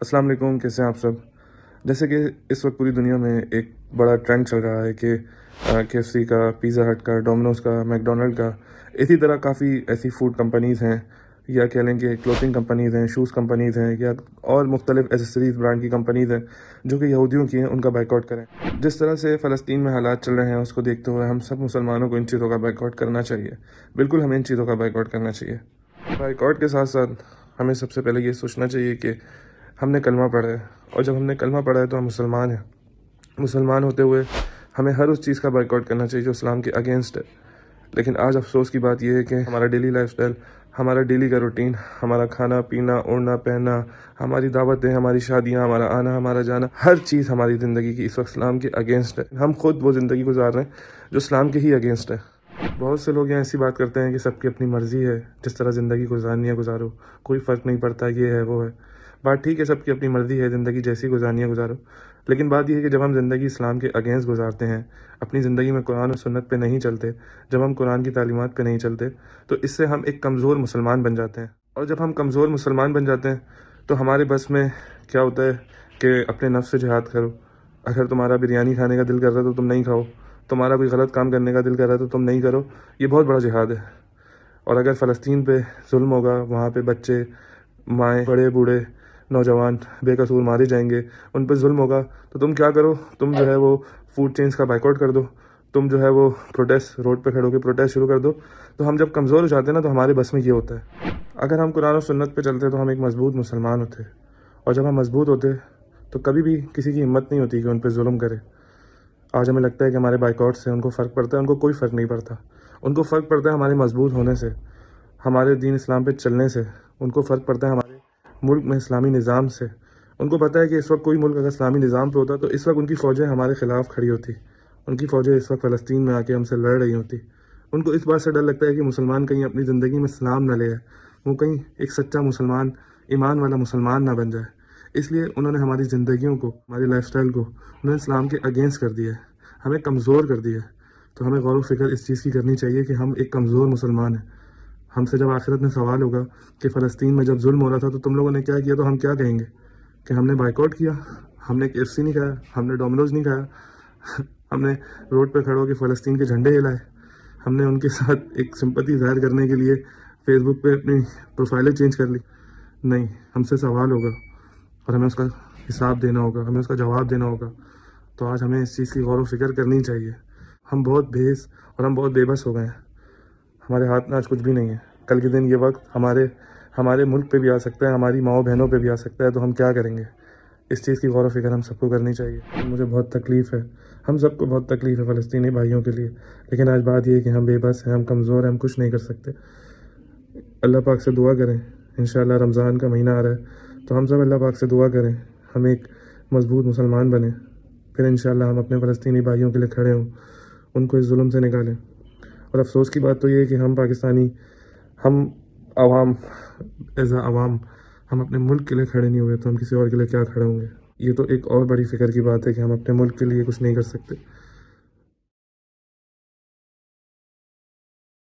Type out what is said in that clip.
السلام علیکم، کیسے ہیں آپ سب؟ جیسے کہ اس وقت پوری دنیا میں ایک بڑا ٹرینڈ چل رہا ہے کہ KFC کا، پیزا ہٹ کا، ڈومینوز کا، میک ڈونلڈ کا، اسی طرح کافی ایسی فوڈ کمپنیز ہیں، یا کہہ لیں کہ کلوتھنگ کمپنیز ہیں، شوز کمپنیز ہیں، یا اور مختلف ایسیسریز برانڈ کی کمپنیز ہیں جو کہ یہودیوں کی ہیں، ان کا بائیک آؤٹ کریں۔ جس طرح سے فلسطین میں حالات چل رہے ہیں اس کو دیکھتے ہوئے ہم سب مسلمانوں کو ان چیزوں کا بائیک آؤٹ کرنا چاہیے۔ بالکل ہمیں ان چیزوں کا بائیک آؤٹ کرنا چاہیے۔ بائیک آؤٹ کے ساتھ ساتھ ہمیں سب سے پہلے یہ سوچنا چاہیے کہ ہم نے کلمہ پڑھا ہے، اور جب ہم نے کلمہ پڑھا ہے تو ہم مسلمان ہیں۔ مسلمان ہوتے ہوئے ہمیں ہر اس چیز کا بائیک آؤٹ کرنا چاہیے جو اسلام کے اگینسٹ ہے۔ لیکن آج افسوس کی بات یہ ہے کہ ہمارا ڈیلی لائف سٹائل، ہمارا ڈیلی کا روٹین، ہمارا کھانا پینا، اوڑھنا پہننا، ہماری دعوتیں، ہماری شادیاں، ہمارا آنا ہمارا جانا، ہر چیز ہماری زندگی کی اس وقت اسلام کے اگینسٹ ہے۔ ہم خود وہ زندگی گزار رہے ہیں جو اسلام کے ہی اگینسٹ ہے۔ بہت سے لوگ یہاں ایسی بات کرتے ہیں کہ سب کی اپنی مرضی ہے، جس طرح زندگی گزارنی ہے گزارو، کوئی فرق نہیں پڑتا، یہ ہے وہ ہے۔ بات ٹھیک ہے، سب کی اپنی مرضی ہے، زندگی جیسی گزارنی ہے گزارو، لیکن بات یہ ہے کہ جب ہم زندگی اسلام کے اگینسٹ گزارتے ہیں، اپنی زندگی میں قرآن و سنت پہ نہیں چلتے، جب ہم قرآن کی تعلیمات پہ نہیں چلتے، تو اس سے ہم ایک کمزور مسلمان بن جاتے ہیں۔ اور جب ہم کمزور مسلمان بن جاتے ہیں تو ہمارے بس میں کیا ہوتا ہے کہ اپنے نفس سے جہاد کرو۔ اگر تمہارا بریانی کھانے کا دل کر رہا ہے تو تم نہیں کھاؤ، تمہارا کوئی غلط کام کرنے کا دل کر رہا ہے تو تم نہیں کرو، یہ بہت بڑا جہاد ہے۔ اور اگر فلسطین پہ ظلم ہوگا، وہاں پہ بچے، مائیں، بڑے بوڑھے، نوجوان بے قصور مارے جائیں گے، ان پہ ظلم ہوگا، تو تم کیا کرو؟ تم جو ہے وہ فوڈ چینز کا بائیک آؤٹ کر دو، تم جو ہے وہ پروٹیسٹ، روڈ پہ کھڑے ہو کے پروٹیسٹ شروع کر دو۔ تو ہم جب کمزور ہو جاتے ہیں نا تو ہمارے بس میں یہ ہوتا ہے۔ اگر ہم قرآن و سنت پہ چلتے تو ہم ایک مضبوط مسلمان ہوتے، اور جب ہم مضبوط ہوتے تو کبھی بھی کسی کی ہمت نہیں ہوتی کہ ان پہ ظلم کرے۔ آج ہمیں لگتا ہے کہ ہمارے بائیک آؤٹ سے ان کو فرق پڑتا ہے، ان کو کوئی فرق نہیں پڑتا۔ ان کو فرق پڑتا ہے ہمارے مضبوط ہونے سے، ہمارے دین اسلام پہ چلنے سے، ان کو فرق پڑتا ہے ہمارے ملک میں اسلامی نظام سے۔ ان کو پتہ ہے کہ اس وقت کوئی ملک اگر اسلامی نظام پہ ہوتا تو اس وقت ان کی فوجیں ہمارے خلاف کھڑی ہوتی، ان کی فوجیں اس وقت فلسطین میں آ کے ہم سے لڑ رہی ہوتی۔ ان کو اس بات سے ڈر لگتا ہے کہ مسلمان کہیں اپنی زندگی میں اسلام نہ لے آئے، وہ کہیں ایک سچا مسلمان، ایمان والا مسلمان نہ بن جائے۔ اس لیے انہوں نے ہماری زندگیوں کو، ہماری لائف سٹائل کو، انہوں نے اسلام کے اگینسٹ کر دیا ہے، ہمیں کمزور کر دیا ہے۔ تو ہمیں غور و فکر اس چیز کی کرنی چاہیے کہ ہم ایک کمزور مسلمان ہیں۔ ہم سے جب آخرت میں سوال ہوگا کہ فلسطین میں جب ظلم ہو رہا تھا تو تم لوگوں نے کیا کیا، تو ہم کیا کہیں گے؟ کہ ہم نے بائیک آؤٹ کیا، ہم نے KFC نہیں کھایا، ہم نے ڈومینوز نہیں کھایا، ہم نے روڈ پہ کھڑے ہو کے فلسطین کے جھنڈے ہلائے، ہم نے ان کے ساتھ ایک سمپتی ظاہر کرنے کے لیے فیس بک پہ اپنی پروفائلیں چینج کر لی؟ نہیں، ہم سے سوال ہوگا اور ہمیں اس کا حساب دینا ہوگا، ہمیں اس کا جواب دینا ہوگا۔ تو آج ہمیں اس چیز کی غور و فکر کرنی چاہیے۔ ہم بہت بھیس اور ہم بہت بے بس ہو گئے ہیں، ہمارے ہاتھ میں آج کچھ بھی نہیں ہے۔ کل کے دن یہ وقت ہمارے ملک پہ بھی آ سکتا ہے، ہماری ماؤں بہنوں پہ بھی آ سکتا ہے، تو ہم کیا کریں گے؟ اس چیز کی غور و فکر ہم سب کو کرنی چاہیے۔ مجھے بہت تکلیف ہے، ہم سب کو بہت تکلیف ہے فلسطینی بھائیوں کے لیے، لیکن آج بات یہ ہے کہ ہم بے بس ہیں، ہم کمزور ہیں، ہم کچھ نہیں کر سکتے۔ اللہ پاک سے دعا کریں، انشاءاللہ رمضان کا مہینہ آ رہا ہے تو ہم سب اللہ پاک سے دعا کریں ہم ایک مضبوط مسلمان بنیں، پھر انشاءاللہ ہم اپنے فلسطینی بھائیوں کے لیے کھڑے ہوں، ان کو اس ظلم سے نکالیں۔ اور افسوس کی بات تو یہ ہے کہ ہم پاکستانی، ہم عوام، عوام، ہم اپنے ملک کے لیے کھڑے نہیں ہوئے تو ہم کسی اور کے لیے کیا کھڑے ہوں گے؟ یہ تو ایک اور بڑی فکر کی بات ہے کہ ہم اپنے ملک کے لیے کچھ نہیں کر سکتے۔